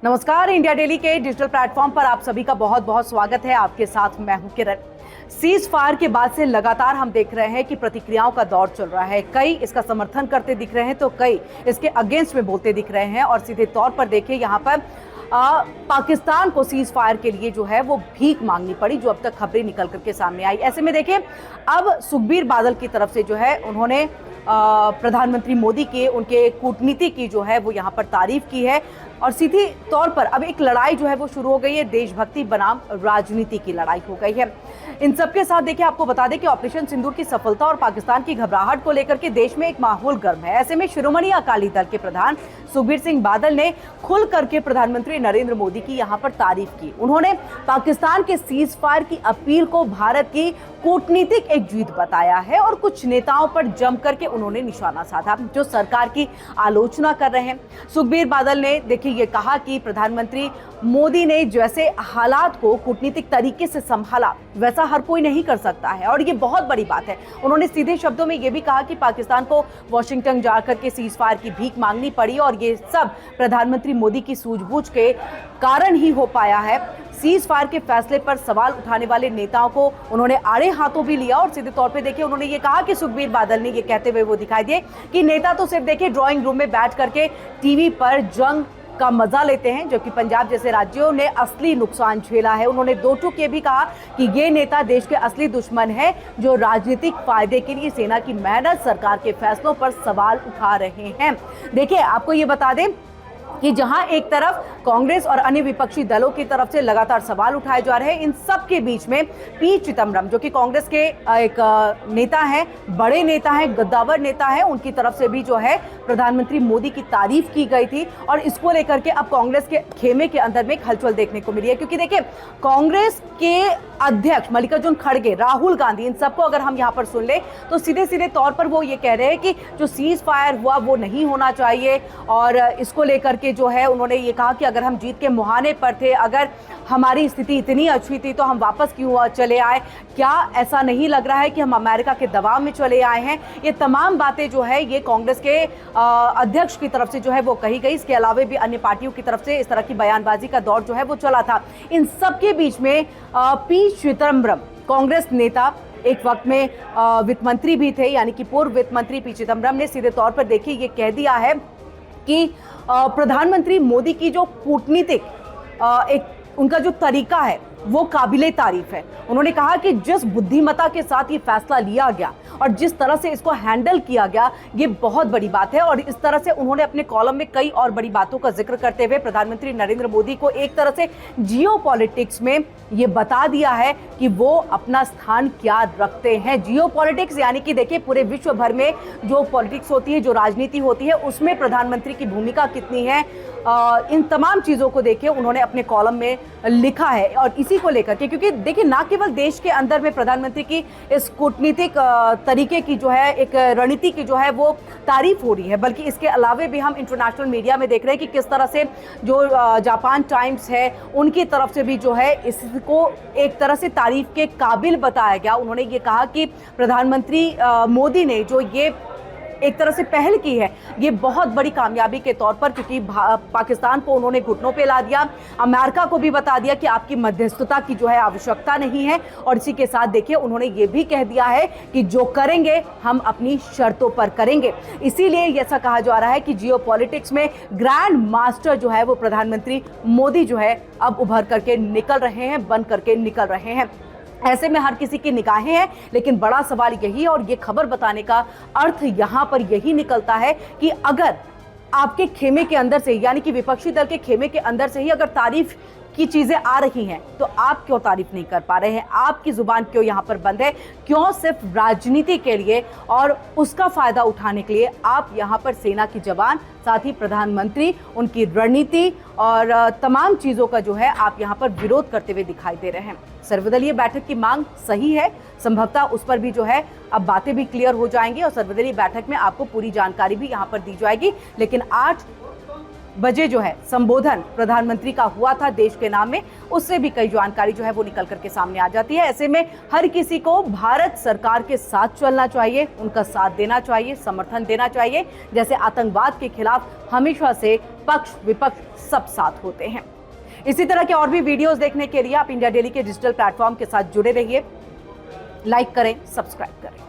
नमस्कार, India daily के digital platform पर आप सभी का बहुत बहुत स्वागत है। आपके साथ मैं हूं किरण। सीज फायर के बाद से लगातार हम देख रहे हैं कि प्रतिक्रियाओं का दौर चल रहा है। कई इसका समर्थन करते दिख रहे हैं तो कई इसके अगेंस्ट में बोलते दिख रहे हैं। और सीधे तौर पर देखिए यहाँ पर पाकिस्तान को सीज फायर के लिए जो है वो भीख मांगनी पड़ी, जो अब तक खबरें निकल करके सामने आई। ऐसे में देखिए अब सुखबीर बादल की तरफ से जो है उन्होंने प्रधानमंत्री मोदी के उनके कूटनीति की जो है वो यहाँ पर तारीफ की है। और सीधी तौर पर अब एक लड़ाई जो है वो शुरू हो गई है, देशभक्ति बनाम राजनीति की लड़ाई हो गई है। इन सबके साथ देखिए आपको बता दें कि ऑपरेशन सिंदूर की सफलता और पाकिस्तान की घबराहट को लेकर के देश में एक माहौल गर्म है। ऐसे में शिरोमणि अकाली दल के प्रधान सुखबीर सिंह बादल ने खुल करके प्रधानमंत्री नरेंद्र मोदी की यहाँ पर तारीफ की। उन्होंने पाकिस्तान के सीज फायर की अपील को भारत की कूटनीतिक एक जीत बताया है और कुछ नेताओं पर जम करके उन्होंने निशाना साधा जो सरकार की आलोचना कर रहे हैं। सुखबीर बादल ने देखिए ये कहा कि प्रधानमंत्री मोदी ने जैसे हालात को कूटनीतिक तरीके से संभाला वैसा हर कोई नहीं कर सकता है और ये बहुत बड़ी बात है। उन्होंने सीधे शब्दों में ये भी कहा कि पाकिस्तान को वॉशिंगटन जाकर के सीज फायर की भीख मांगनी पड़ी और ये सब प्रधानमंत्री मोदी की सूझबूझ के कारण ही हो पाया है। सीज फायर के फैसले पर सवाल उठाने वाले नेताओं को उन्होंने आड़े हाथों भी लिया और सीधे तौर पे देखिए उन्होंने ये कहा कि सुखबीर बादल ने ये कहते हुए वो दिखाई दिए कि नेता तो सिर्फ देखिए ड्राइंग रूम में बैठ करके टीवी पर जंग का मजा लेते हैं, जबकि पंजाब जैसे राज्यों ने असली नुकसान झेला है। उन्होंने दो टूक ये भी कहा कि ये नेता देश के असली दुश्मन है जो राजनीतिक फायदे के लिए सेना की मेहनत, सरकार के फैसलों पर सवाल उठा रहे हैं। देखिए आपको ये बता दें कि जहां एक तरफ कांग्रेस और अन्य विपक्षी दलों की तरफ से लगातार सवाल उठाए जा रहे हैं, इन सब के बीच में पी चिदम्बरम जो कि कांग्रेस के एक नेता हैं, बड़े नेता हैं, गद्दावर नेता हैं, उनकी तरफ से भी जो है प्रधानमंत्री मोदी की तारीफ की गई थी। और इसको लेकर के अब कांग्रेस के खेमे के अंदर में एक हलचल देखने को मिली है, क्योंकि देखिए कांग्रेस के अध्यक्ष मल्लिकार्जुन खड़गे, राहुल गांधी, इन सबको अगर हम यहाँ पर सुन ले तो सीधे सीधे तौर पर वो ये कह रहे हैं कि जो सीज फायर हुआ वो नहीं होना चाहिए। और इसको लेकर के जो है उन्होंने ये कहा कि अगर हम जीत के मुहाने पर थे, अगर हमारी स्थिति इतनी अच्छी थी तो हम वापस क्यों चले आए, क्या ऐसा नहीं लग रहा है कि हम अमेरिका के दबाव में चले आए हैं। ये तमाम बातें जो है ये कांग्रेस के अध्यक्ष की तरफ से जो है वो कही गई। इसके अलावा भी अन्य पार्टियों की तरफ से इस तरह की बयानबाजी का दौर जो है वो चला था। इन सब के बीच में पी चिदम्बरम, कांग्रेस नेता, एक वक्त में वित्त मंत्री भी थे, यानी कि पूर्व वित्त मंत्री पी चिदम्बरम ने सीधे तौर पर देखिए ये कह दिया है कि प्रधानमंत्री मोदी की जो कूटनीतिक एक उनका जो तरीका है वो काबिले तारीफ है। उन्होंने कहा कि जिस बुद्धिमत्ता के साथ ये फैसला लिया गया और जिस तरह से इसको हैंडल किया गया ये बहुत बड़ी बात है। और इस तरह से उन्होंने अपने कॉलम में कई और बड़ी बातों का जिक्र करते हुए प्रधानमंत्री नरेंद्र मोदी को एक तरह से जियोपॉलिटिक्स में ये बता दिया है कि वो अपना स्थान क्या रखते हैं। जियोपॉलिटिक्स यानी कि देखिए पूरे विश्व भर में जो पॉलिटिक्स होती है, जो राजनीति होती है, उसमें प्रधानमंत्री की भूमिका कितनी है, इन तमाम चीजों को देखिए उन्होंने अपने कॉलम में लिखा है। और इसी को लेकर के क्योंकि देखिए ना केवल देश के अंदर में प्रधानमंत्री की इस कूटनीतिक तरीके की जो है एक रणनीति की जो है वो तारीफ हो रही है, बल्कि इसके अलावा भी हम इंटरनेशनल मीडिया में देख रहे हैं कि किस तरह से जो जापान टाइम्स है उनकी तरफ से भी जो है इसको एक तरह से तारीफ के काबिल बताया गया। उन्होंने ये कहा कि प्रधानमंत्री मोदी ने जो ये एक तरह से पहल की है ये बहुत बड़ी कामयाबी के तौर पर, क्योंकि पाकिस्तान को उन्होंने घुटनों पे ला दिया, अमेरिका को भी बता दिया कि आपकी मध्यस्थता की जो है आवश्यकता नहीं है। और इसी के साथ देखिए उन्होंने ये भी कह दिया है कि जो करेंगे हम अपनी शर्तों पर करेंगे। इसीलिए ऐसा कहा जा रहा है कि जियोपॉलिटिक्स में ग्रैंड मास्टर जो है वो प्रधानमंत्री मोदी जो है अब उभर करके निकल रहे हैं, बन करके निकल रहे हैं। ऐसे में हर किसी की निगाहें हैं, लेकिन बड़ा सवाल यही है और ये खबर बताने का अर्थ यहाँ पर यही निकलता है कि अगर आपके खेमे के अंदर से, यानी कि विपक्षी दल के खेमे के अंदर से ही अगर तारीफ की चीजें आ रही हैं तो आप क्यों तारीफ नहीं कर पा रहे हैं, आपकी जुबान क्यों यहाँ पर बंद है, क्यों सिर्फ राजनीति के लिए और उसका फायदा उठाने के लिए आप यहाँ पर सेना की जवान, साथ ही प्रधानमंत्री, उनकी रणनीति और तमाम चीजों का जो है आप यहाँ पर विरोध करते हुए दिखाई दे रहे हैं। सर्वदलीय बैठक की मांग सही है, संभवतः उस पर भी जो है अब बातें भी क्लियर हो जाएंगी और सर्वदलीय बैठक में आपको पूरी जानकारी भी यहाँ पर दी जाएगी। लेकिन 8 बजे जो है संबोधन प्रधानमंत्री का हुआ था देश के नाम में, उससे भी कई जानकारी जो है वो निकल करके सामने आ जाती है। ऐसे में हर किसी को भारत सरकार के साथ चलना चाहिए, उनका साथ देना चाहिए, समर्थन देना चाहिए। जैसे आतंकवाद के खिलाफ हमेशा से पक्ष विपक्ष सब साथ होते हैं। इसी तरह के और भी वीडियोस देखने के लिए आप इंडिया डेली के डिजिटल प्लेटफॉर्म के साथ जुड़े रहिए। लाइक करें, सब्सक्राइब करें।